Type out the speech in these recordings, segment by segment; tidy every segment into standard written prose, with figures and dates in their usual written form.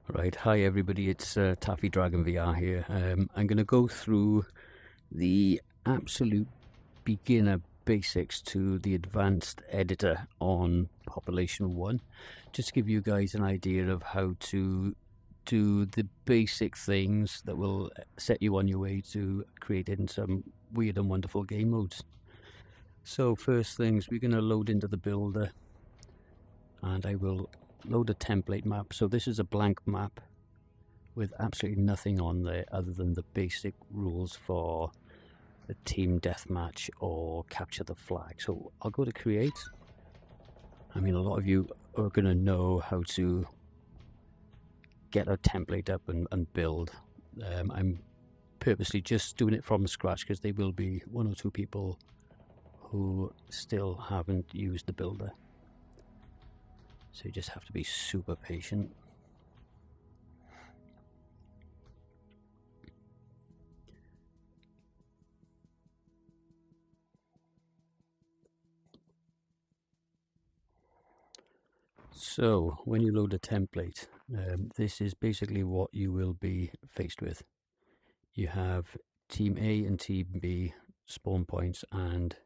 Right, hi everybody, it's Taffy Dragon VR here. I'm going to go through the absolute beginner basics to the advanced editor on Population 1, just to give you guys an idea of how to do the basic things that will set you on your way to creating some weird and wonderful game modes. So first things, we're going to load into the builder, and I will load a template map. So this is a blank map with absolutely nothing on there other than the basic rules for the team deathmatch or capture the flag. So I'll go to create. I mean, a lot of you are going to know how to get a template up and build. I'm purposely just doing it from scratch because there will be one or two people who still haven't used the builder. So you just have to be super patient. So when you load a template, this is basically what you will be faced with. You have Team A and Team B spawn points and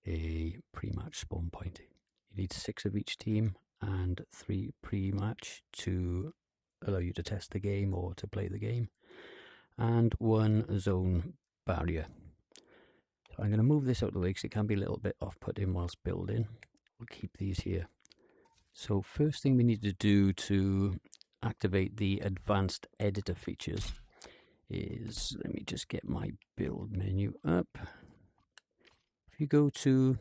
a pre-match spawn point. You need 6 of each team and 3 pre-match to allow you to test the game or to play the game, and 1 zone barrier. So I'm going to move this out of the way because it can be a little bit off-putting whilst building. We'll keep these here. So first thing we need to do to activate the advanced editor features is, let me just get my build menu up. If you go to,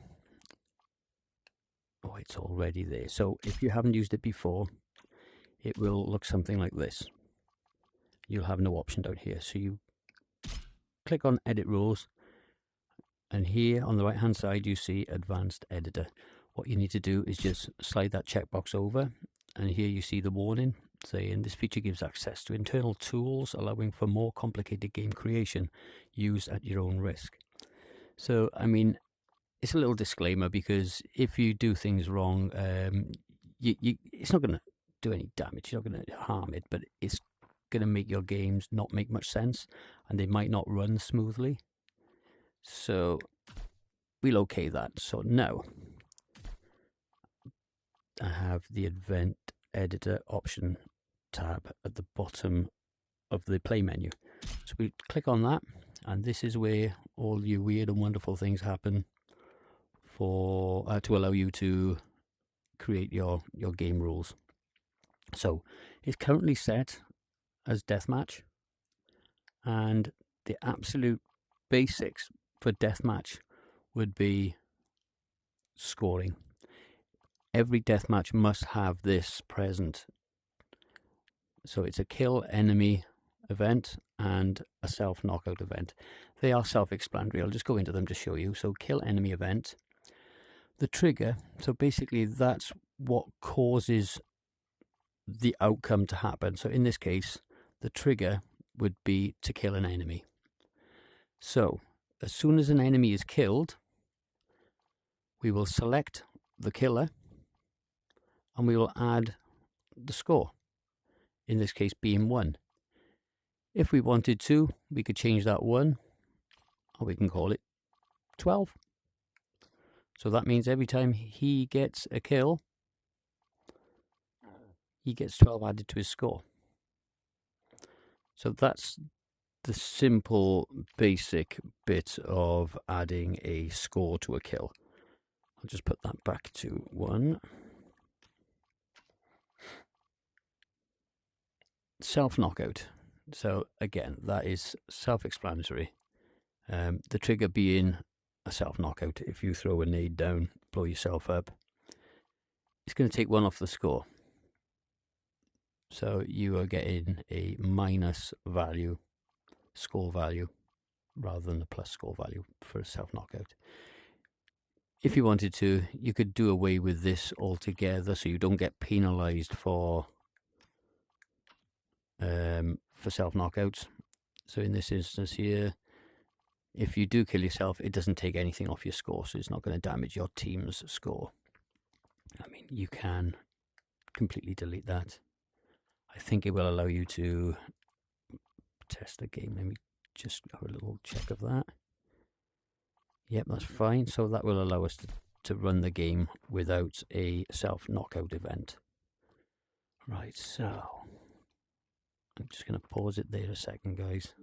oh, it's already there. So if you haven't used it before, it will look something like this. You'll have no option down here. So you click on edit rules, and here on the right hand side you see advanced editor. What you need to do is just slide that checkbox over, and here you see the warning saying this feature gives access to internal tools allowing for more complicated game creation. Use at your own risk. So I mean, it's a little disclaimer because if you do things wrong, it's not going to do any damage. You're not going to harm it, but it's going to make your games not make much sense, and they might not run smoothly. So we'll okay that. So now I have the event editor option tab at the bottom of the play menu. So we click on that, and this is where all your weird and wonderful things happen for to allow you to create your game rules. So it's currently set as deathmatch, and the absolute basics for deathmatch would be scoring. Every deathmatch must have this present. So it's a kill enemy event and a self knockout event. They are self-explanatory. I'll just go into them to show you. So kill enemy event, the trigger. So basically that's what causes the outcome to happen. So in this case, the trigger would be to kill an enemy. So as soon as an enemy is killed, we will select the killer and we will add the score, in this case being 1. If we wanted to, we could change that 1, or we can call it 12. So that means every time he gets a kill, he gets 12 added to his score. So that's the simple basic bit of adding a score to a kill. I'll just put that back to 1. Self knockout. So again, that is self-explanatory. The trigger being a self knockout. If you throw a nade down, blow yourself up, it's going to take 1 off the score. So you are getting a minus value, score value, rather than a plus score value for a self knockout. If you wanted to, you could do away with this altogether, so you don't get penalized for self knockouts. So in this instance here, if you do kill yourself, it doesn't take anything off your score, so it's not going to damage your team's score. I mean, you can completely delete that. I think it will allow you to test the game. Let me just have a little check of that. Yep, that's fine. So that will allow us to run the game without a self-knockout event. Right, so I'm just going to pause it there a second, guys.